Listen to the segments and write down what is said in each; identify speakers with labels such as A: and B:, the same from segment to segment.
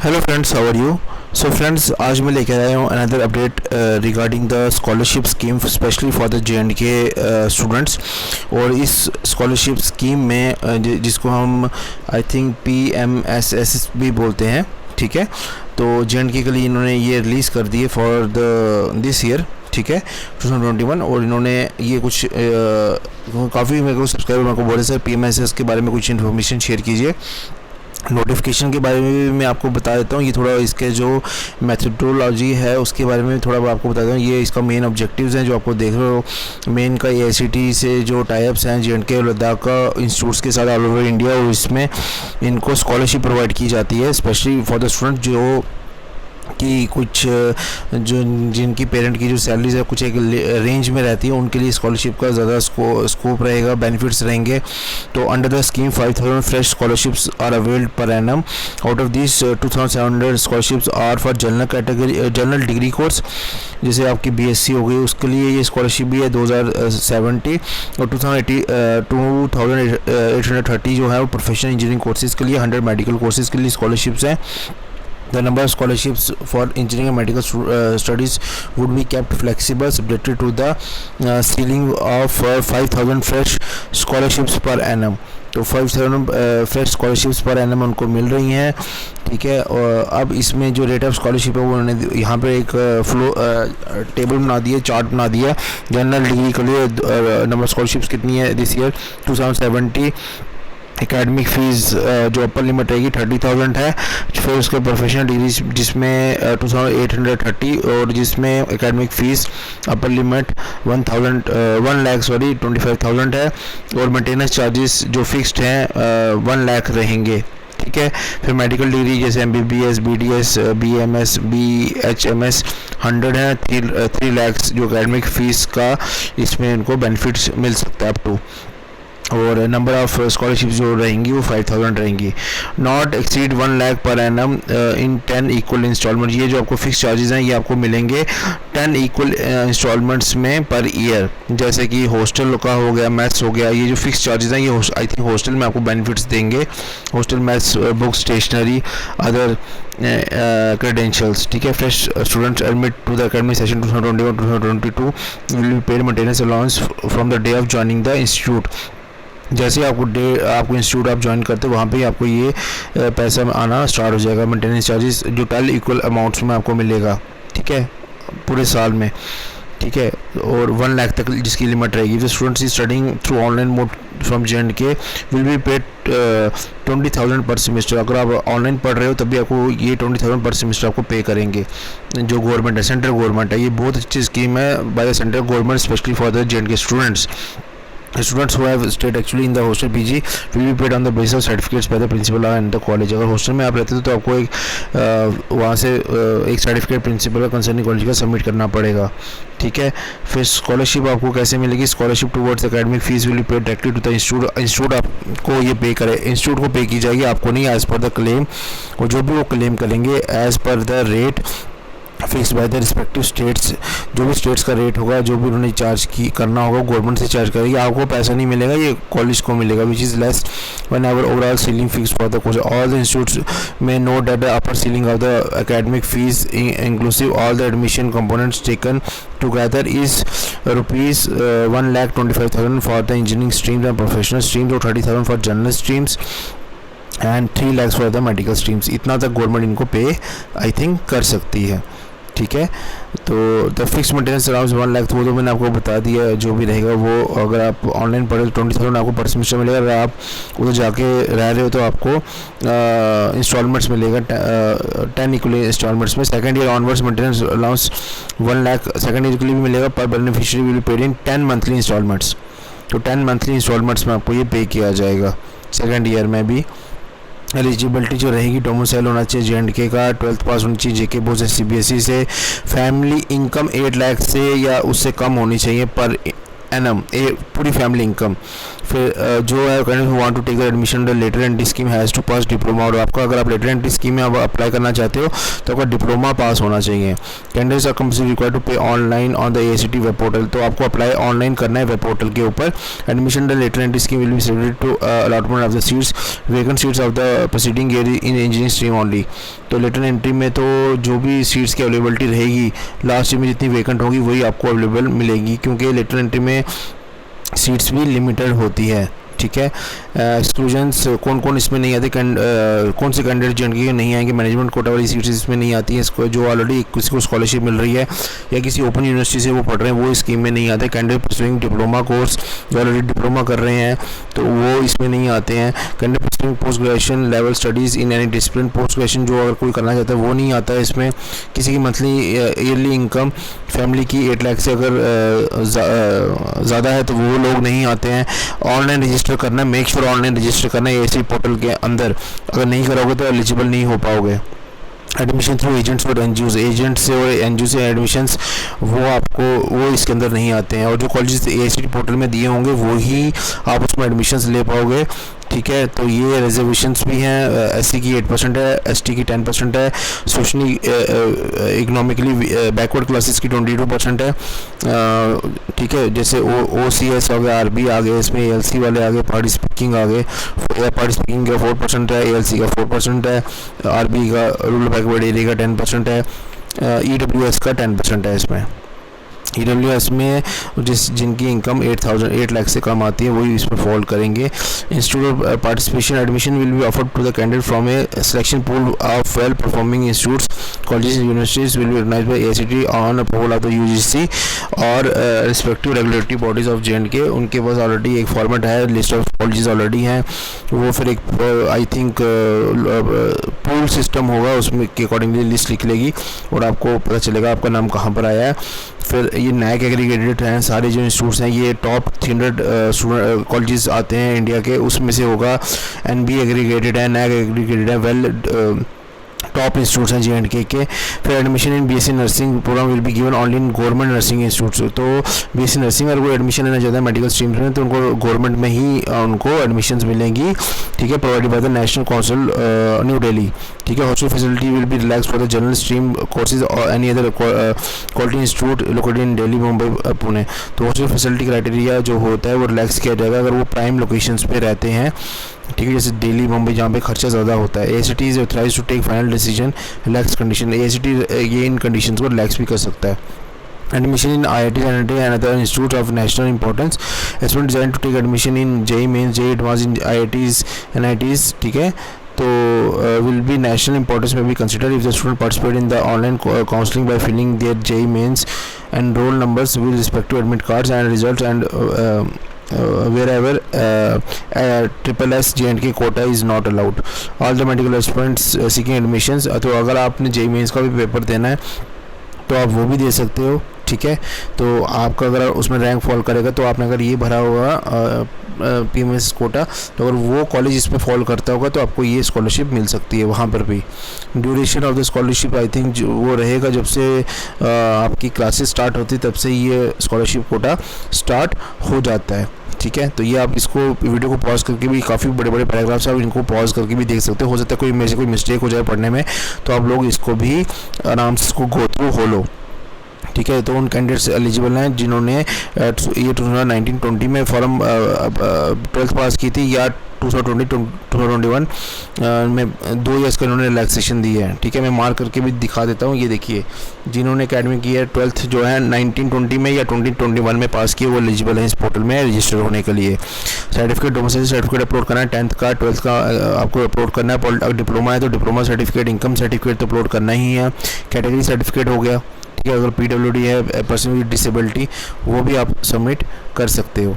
A: Hello friends, how are you. So friends, आज मैं लेकर आया हूँ another update regarding the scholarship scheme specially for the JNK students. और इस स्कॉलरशिप स्कीम में जिसको हम आई थिंक PMSS भी बोलते हैं, ठीक है। तो JNK के लिए इन्होंने ये रिलीज़ कर दिए फॉर द दिस ईयर, ठीक है, 2021। और इन्होंने ये कुछ काफ़ी मेरे को सब्सक्राइबर मेरे को बोले सर PMSS के बारे में कुछ इन्फॉर्मेशन शेयर कीजिए। नोटिफिकेशन के बारे में भी मैं आपको बता देता हूँ। ये थोड़ा इसके जो मेथडोलॉजी है उसके बारे में थोड़ा आपको बता दूँ। ये इसका मेन ऑब्जेक्टिव्स हैं जो आपको देख रहे हो। मेन का AICTE से जो टाइप्स हैं JNK और लद्दाख का इंस्टीट्यूट्स के साथ ऑल ओवर इंडिया, और इसमें इनको स्कॉलरशिप प्रोवाइड की जाती है स्पेशली फॉर द स्टूडेंट जो कि कुछ जो जिनकी पेरेंट की जो सैलरीज है कुछ एक रेंज में रहती है, उनके लिए स्कॉलरशिप का ज़्यादा स्कोप रहेगा, बेनिफिट्स रहेंगे। तो under the scheme 5000 fresh scholarships are awarded per annum. Out of this 2700 scholarships are for general category general degree course, जैसे आपकी BSc हो गई उसके लिए ये स्कॉलरशिप भी है 2070। और 2830 जो है वो प्रोफेशनल इंजीनियरिंग कोर्सेज़ के लिए, 100 मेडिकल कोर्सेज़ के लिए स्कॉलरशिप्स हैं। The number of scholarships for engineering and medical studies would be kept flexible, subjected to the ceiling of 5000 fresh scholarships per annum। तो 5000 फ्रेश स्कॉलरशिप्स पर एनम उनको मिल रही हैं, ठीक है। और अब इसमें जो रेट ऑफ स्कॉलरशिप है वो उन्होंने यहाँ पे एक टेबल बना दिया, चार्ट बना दिया। जनरल डिग्री के लिए नंबर स्कॉलरशिप्स कितनी है दिस ईयर 2070। एकेडमिक फ़ीस जो अपर लिमिट रहेगी 30,000 है। फिर उसके प्रोफेशनल डिग्री जिसमें 2830, और जिसमें एकेडमिक फ़ीस अपर लिमिट 1,25,000 है। और मेंटेनेंस चार्जेस जो फिक्स्ड हैं 1 लाख रहेंगे, ठीक है। फिर मेडिकल डिग्री जैसे MBBS, BDS, BMS, BHMS 100 है। 3 लाख जो एकेडमिक फ़ीस का इसमें इनको बेनिफिट्स मिल सकता है अप टू। और नंबर ऑफ स्कॉलरशिप्स जो रहेंगी वो 5000 रहेंगी। Not exceed 1 lakh per annum in 10 equal instalment. ये जो आपको फिक्स चार्जेस हैं ये आपको मिलेंगे 10 इक्वल इंस्टॉलमेंट्स में पर ईयर। जैसे कि हॉस्टल का हो गया, मैथ्स हो गया, ये जो फिक्स चार्जेस हैं ये आई थिंक हॉस्टल में आपको बेनिफिट्स देंगे। Hostel, maths, book, stationery, other credentials, ठीक है। Fresh students admitted to the academic session 2021-2022 will be paid maintenance allowance from the day of joining the institute. जैसे आपको institute आप ज्वाइन करते हो वहाँ पे आपको ये पैसा आना स्टार्ट हो जाएगा। मेंटेनेंस चार्जेस जो 10 इक्वल अमाउंट्स में आपको मिलेगा, ठीक है, पूरे साल में, ठीक है। और 1 लाख तक जिसकी लिमिट रहेगी। The students is studying through online mode from JNK will be paid 20,000 पर सेमेस्टर। अगर आप ऑनलाइन पढ़ रहे हो तब भी आपको ये 20,000 पर सेमेस्टर आपको पे करेंगे। जो गवर्नमेंट है, सेंट्रल गवर्नमेंट है, ये बहुत अच्छी स्कीम है by the central government specially for the JNK students. Students who have stayed actually in the hostel PG will be paid on the basis of certificates by the principal and the college। अगर hostel में आप रहते हो तो आपको एक वहाँ से एक सर्टिफिकेट प्रिंसिपल कंसर्निंग कॉलेज का सबमिट करना पड़ेगा, ठीक है। फिर स्कॉलरशिप आपको कैसे मिलेगी? Scholarship towards academic fees will be paid directly to the institute. Institute आपको ये पे करे, इंस्टीट्यूट को पे की जाएगी, आपको नहीं, एज़ पर द क्लेम। और जो भी वो क्लेम करेंगे as per the rate fix by the respective states. जो भी स्टेट्स का रेट होगा, जो भी उन्होंने चार्ज करना होगा गवर्नमेंट से चार्ज करेगी। आपको पैसा नहीं मिलेगा, ये कॉलेज को मिलेगा, which is less one hour overall ceiling fix for the course. All the institutes में note that the upper ceiling of the academic fees inclusive all the admission components taken together is ₹1,25,000 for the engineering streams and professional streams, और 30,000 for general streams and 3 lakh for the medical streams. इतना तक government इनको पे I think कर सकती है, ठीक है। तो the fix maintenance allowance 1 lakh, वो तो मैंने आपको बता दिया जो भी रहेगा वो। अगर आप ऑनलाइन पढ़े तो 20,000 आपको पर सेमेस्टर मिलेगा। अगर आप उधर जाके रह रहे हो तो आपको इंस्टॉलमेंट्स मिलेगा 10 इक्वल इंस्टॉलमेंट्स में। Second year onwards maintenance allowance 1 lakh second year के लिए भी मिलेगा, पर beneficiary will be paid in 10 monthly instalments. तो 10 मंथली इंस्टॉलमेंट्स में आपको ये पे किया जाएगा सेकंड ईयर में भी। एलिजिबिलिटी जो रहेगी, डोमिसाइल होना चाहिए JNK का, 12th पास होनी चाहिए JK बोर्ड से, CBSE से। फैमिली इनकम 8 लाख से या उससे कम होनी चाहिए पर एनम, ए पूरी फैमिली इनकम। फिर जो है candidate want to take the admission the lateral entry scheme has to pass diploma, और आपका अगर आप लेटर एंट्री स्कीम में आप अप्लाई करना चाहते हो तो आपका डिप्लोमा पास होना चाहिए। Candidates are compulsory required to pay online on the AICTE web portal, तो आपको अप्लाई ऑनलाइन करना है वेब पोर्टल के ऊपर। Admission the lateral entry scheme will be subject to allotment of the seats vacant seats of the proceeding year in engineering stream only. तो lateral entry में तो जो भी सीट्स की अवेलेबिलिटी रहेगी लास्ट ईयर में जितनी वैकेंट होगी वही आपको अवेलेबल मिलेगी, क्योंकि लेटर एंट्री में सीट्स भी लिमिटेड होती है। ठीक है, एक्सक्लूजन्स कौन कौन इसमें नहीं आते, कौन से कैंडिडेट जिनके नहीं आएंगे, मैनेजमेंट कोटा वाली सीट्स इसमें नहीं आती हैं, इसको जो ऑलरेडी किसी को स्कॉलरशिप मिल रही है या किसी ओपन यूनिवर्सिटी से वो पढ़ रहे हैं वो स्कीम में नहीं आते। कैंडिडेट परस्यूइंग डिप्लोमा कोर्स जो ऑलरेडी डिप्लोमा कर रहे हैं तो वो इसमें नहीं आते हैं। Candidate pursuing post graduation level studies in any discipline, post graduation जो अगर कोई करना चाहता है वो नहीं आता है इसमें। किसी की मंथली ईयरली इनकम फैमिली की 8 लाख से अगर ज़्यादा है तो वो लोग नहीं आते हैं। ऑनलाइन रजिस्टर करना, मेक श्योर ऑनलाइन रजिस्टर करना है AICTE पोर्टल के अंदर, अगर नहीं करोगे तो एलिजिबल नहीं हो पाओगे। एडमिशन थ्रू एजेंट्स और NGOs, एजेंट से और NGO से एडमिशन्स वो इसके अंदर नहीं आते हैं, और जो कॉलेजेस AICTE पोर्टल में दिए होंगे वो ही आप उसमें एडमिशन्स ले पाओगे। ठीक है, तो ये रिजर्वेशंस भी हैं, SC की 8% है, ST की 10% है, सोशली इकोनॉमिकली बैकवर्ड क्लासेस की 22% है। ठीक है, जैसे OCS आ गया, RB आ गए, इसमें ALC वाले आ गए, पार्टी स्पीकिंग आ गए, पार्टी स्पीकिंग का 4% है, ALC का 4% है, RB का रूरल बैकवर्ड एरिया का 10% है, EWS का 10% है। इसमें EWS में जिनकी इनकम 8 लाख से कम आती है वही इसमें फॉल करेंगे। Institute of participation admission will be offered to the candidate from a selection pool of well performing institutes, colleges and universities will be organised by AICTE on approval of the UGC और respective regulatory bodies of JNK। उनके पास already एक format है, list of colleges already हैं, वो फिर एक I think pool system होगा, उसमें के अकॉर्डिंगली लिस्ट लिख लेगी और आपको पता चलेगा आपका नाम कहाँ पर आया है। फिर ये NAAC एग्रीगेटेड हैं, सारे जो इंस्टीट्यूट्स हैं ये टॉप 300 कॉलेजेस आते हैं इंडिया के, उसमें से होगा। NB एग्रीगेटेड है, NAAC एग्रीगेटेड है, वेल टॉप इंस्टीट्यूट्स हैं JNK के। फिर admission in BSc nursing programme will be given only in government nursing institutes. तो BSc नर्सिंग अगर कोई एडमिशन लेना चाहता है मेडिकल स्ट्रीम्स में तो उनको गवर्नमेंट में ही उनको एडमिशन्स मिलेंगी। ठीक है, provided by the national council new Delhi. ठीक है, hostel facility will be relax for the general stream courses और any other quality institute located in Delhi, Mumbai, Pune. तो हॉस्टल फैसिलिटी क्राइटेरिया जो होता है वो रिलैक्स किया जाएगा अगर वो प्राइम लोकेशंस पे रहते हैं। ठीक है, जैसे दिल्ली, मुंबई जहाँ पे खर्चा ज़्यादा होता है। AICTE is authorised to take final decision relax condition, AICTE ये इन कंडीशंस को रिलैक्स भी कर सकता है। Admission in IIT and other institute of national importance, student designed to take admission in JEE Mains, JEE Advanced in IITs, NITs। ठीक है, तो will be national importance may be considered if the student participate in the online counseling by filling their JEE Mains and roll numbers with respect to admit cards and results and wherever SSS JNK quota is not allowed. All the medical aspirants seeking admissions, तो अगर आपने JEE Mains का भी paper देना है तो आप वो भी दे सकते हो। ठीक है, तो आपका अगर उसमें रैंक फॉल करेगा तो आपने अगर ये भरा होगा PMS कोटा तो अगर वो कॉलेज इस पर फॉल करता होगा तो आपको ये स्कॉलरशिप मिल सकती है वहाँ पर भी। Duration of the scholarship I think वो रहेगा जब से आपकी क्लासेस स्टार्ट होती तब से ये स्कॉलरशिप कोटा स्टार्ट हो जाता है। ठीक है, तो ये आप इसको वीडियो को पॉज करके भी, काफ़ी बड़े बड़े पैराग्राफ्स आप इनको पॉज करके भी देख सकते हो सकता है कोई मेरे से कोई मिस्टेक हो जाए पढ़ने में, तो आप लोग इसको भी आराम से इसको गो थ्रू हो लो। ठीक है, तो उन कैंडिडेट्स एलिजिबल हैं जिन्होंने ये 2019-20 में फॉर्म 12th पास की थी या 2020-2021 में 2 ईयर्स का इन्होंने रिलैक्सेशन दी है। ठीक है, मैं मार्क करके भी दिखा देता हूँ। ये देखिए, जिन्होंने एकेडमिक ईयर 12th जो है 19-20 में या 2021 में पास किए वो एलिजिबल हैं इस पोर्टल में रजिस्टर होने के लिए। सर्टिफिकेट, डोमिसाइल सर्टिफिकेट अपलोड करना है, 10th का 12th का आपको अपलोड करना है। अगर डिप्लोमा है तो डिप्लोमा सर्टिफिकेट, इनकम सर्टिफिकेट तो अपलोड करना ही है। कैटेगरी सर्टिफिकेट हो गया। ठीक है, अगर PWD है, पर्सन विद डिसेबिलिटी, वो भी आप सबमिट कर सकते हो।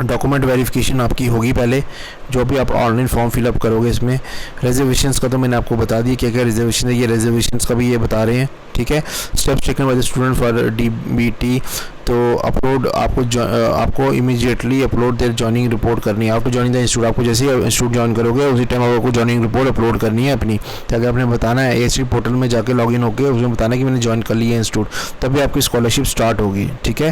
A: डॉक्यूमेंट वेरिफिकेशन आपकी होगी पहले, जो भी आप ऑनलाइन फॉर्म फिलअप करोगे। इसमें रिजर्वेशंस का तो मैंने आपको बता दिया क्या क्या रिजर्वेशन है, ये रिजर्वेशंस का भी ये बता रहे हैं। ठीक है, steps taken by the student for DBT, तो अपलोड आपको immediately upload their joining report करनी है। आफ्टर जॉइनिंग द इंस्टीट्यूट, आपको जैसे ही इंस्टीट्यूट ज्वाइन करोगे उसी टाइम आपको जॉइनिंग रिपोर्ट अपलोड करनी है अपनी, ताकि आपने बताना है एएससी पोर्टल में जाके लॉगिन होकर उसमें बताना है कि मैंने ज्वाइन कर लिया है इंस्टीट्यूट, तभी आपकी स्कॉलरशिप स्टार्ट होगी। ठीक है,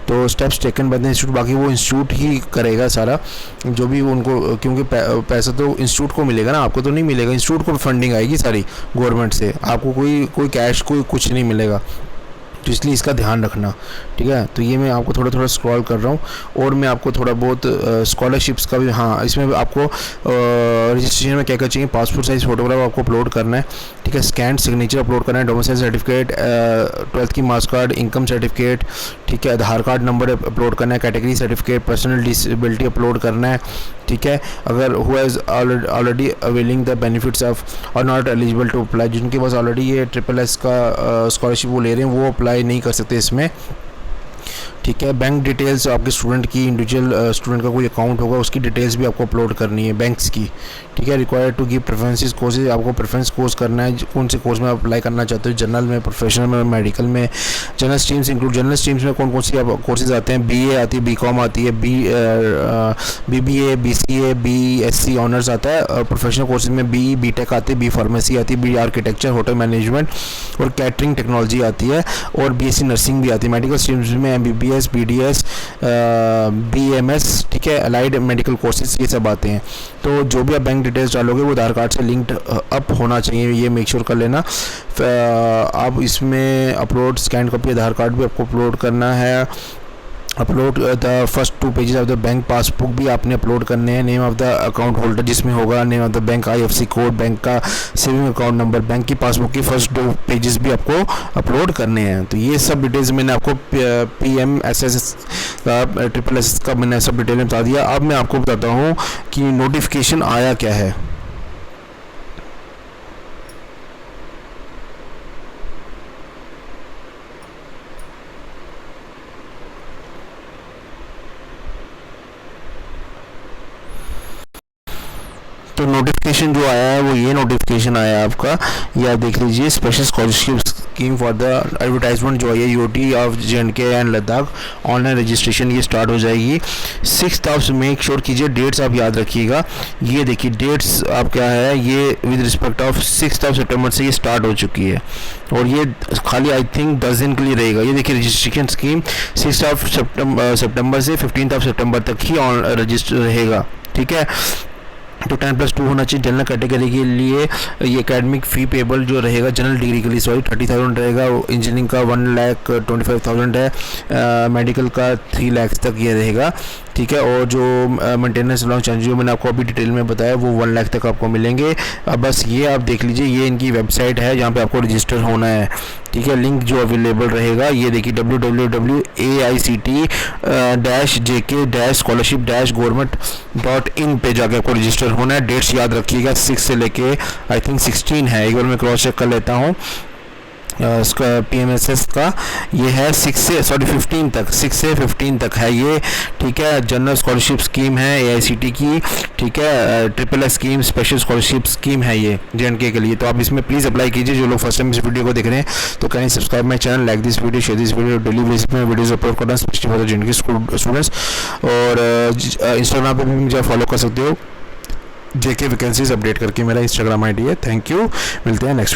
A: तो steps taken by the institute, बाकी वो इंस्टीट्यूट ही करेगा सारा जो भी उनको, क्योंकि पैसा तो इंस्टीट्यूट को मिलेगा ना, आपको तो नहीं मिलेगा। इंस्टीट्यूट को फंडिंग आएगी सारी गवर्नमेंट से, आपको कोई कैश कोई कुछ नहीं मिलेगा, तो इसलिए इसका ध्यान रखना। ठीक है, तो ये मैं आपको थोड़ा थोड़ा स्क्रॉल कर रहा हूँ और मैं आपको थोड़ा बहुत स्कॉलरशिप्स का भी, हाँ इसमें आपको रजिस्ट्रेशन में क्या क्या चाहिए, पासपोर्ट साइज़ फोटोग्राफ आपको अपलोड करना है। ठीक है, स्कैन सिग्नेचर अपलोड करना है, डोमिसाइल सर्टिफिकेट, 12th की मार्क्स कार्ड, इनकम सर्टिफिकेट, ठीक है, आधार कार्ड नंबर अपलोड करना है, category certificate, personal disability upload करना है। ठीक है, अगर who has already availing the benefits of और नॉट एलिजिबल टू अप्लाई, जिनके पास ऑलरेडी ये SSS का स्कॉलरशिप वो ले रहे हैं वो अप्लाई नहीं कर सकते इसमें। ठीक है, बैंक डिटेल्स आपके स्टूडेंट की, इंडिविजुअल स्टूडेंट का कोई अकाउंट होगा उसकी डिटेल्स भी आपको अपलोड करनी है बैंक्स की। ठीक है, required to give preferences courses, आपको प्रेफरेंस कोर्स करना है, कौन से कोर्स में आप अप्लाई करना चाहते हो, जनरल में, प्रोफेशनल में, मेडिकल में। General streams include, general streams में कौन कौन सी कोर्सेज आते हैं, BA आती है, BCom आती है, BBA, BCA, BSc ऑनर्स आता है। और प्रोफेशनल कोर्सेज में BE, BTech आती है, B फार्मेसी आती है, B आर्किटेक्चर, होटल मैनेजमेंट और कैटरिंग टेक्नोलॉजी आती है, और BSc नर्सिंग भी आती है। मेडिकल स्ट्रीम्स में MBBS, BDS, BMS, ठीक है, अलाइड मेडिकल कोर्सेज, ये सब आते हैं। तो जो भी आप बैंक डिटेल्स डालोगे वो आधार कार्ड से लिंक्ड अप होना चाहिए, ये मेक श्योर कर लेना। आप इसमें अपलोड स्कैन कॉपी आधार कार्ड भी आपको अपलोड करना है। Upload the first 2 pages of the bank passbook भी आपने अपलोड करने हैं। Name of the account holder जिसमें होगा, name of the bank, IFSC code, bank का सेविंग अकाउंट नंबर, बैंक की पासबुक की फर्स्ट 2 पेजेस भी आपको अपलोड करने हैं। तो ये सब डिटेल्स मैंने आपको PMSS का, SSS का मैंने सब डिटेल में बता दिया। अब मैं आपको बताता हूँ कि नोटिफिकेशन आया क्या है। तो नोटिफिकेशन जो आया है वो ये नोटिफिकेशन आया है आपका, ये आप देख लीजिए। Special scholarship scheme for the advertisement जो है UT of JNK and Ladakh, online registration ये स्टार्ट हो जाएगी 6th ऑफ, मेक श्योर कीजिए डेट्स आप याद रखिएगा। ये देखिए डेट्स आप क्या है, ये with respect of 6th of सितंबर से ये स्टार्ट हो चुकी है और ये खाली आई थिंक 10 दिन के लिए रहेगा। ये देखिए रजिस्ट्रेशन स्कीम 6th ऑफ सितंबर से 15th ऑफ सितंबर तक ही रजिस्टर रहेगा। ठीक है, तो 10+2 होना चाहिए। जनरल कैटेगरी के लिए ये एकेडमिक फ़ी पेबल जो रहेगा जनरल डिग्री के लिए 30,000 रहेगा, इंजीनियरिंग का 1,25,000 है, मेडिकल का 3 लाख तक ये रहेगा। ठीक है, और जो मेंटेनेंस अलाउंस चार्ज जो मैंने आपको अभी डिटेल में बताया वो 1 लाख तक आपको मिलेंगे। अब बस ये आप देख लीजिए, ये इनकी वेबसाइट है जहाँ पे आपको रजिस्टर होना है। ठीक है, लिंक जो अवेलेबल रहेगा ये देखिए www.aict-jk-scholarship-government.in पे जाके आपको रजिस्टर होना है। डेट्स याद रखिएगा 6 से लेके आई थिंक 16 है, एक बार मैं क्रॉस चेक कर लेता हूँ। इसका PMSS का ये है 15 तक, 6 से 15 तक है ये। ठीक है, जनरल स्कॉलरशिप स्कीम है AICT की। ठीक है, SSS scheme, special scholarship scheme है ये JNK के लिए। तो आप इसमें प्लीज़ अप्लाई कीजिए। जो लोग फर्स्ट टाइम इस वीडियो को देख रहे हैं तो can subscribe my channel, like this video, share this video. Daily basis में वीडियोज़ अपलोड करना स्पेशली फॉर JNK स्टूडेंट्स। और इंस्टाग्राम पर भी मुझे फॉलो कर सकते हो, JK वैकेंसीज अपडेट करके मेरा इंस्टाग्राम ID है। थैंक यू, मिलते हैं नेक्स्ट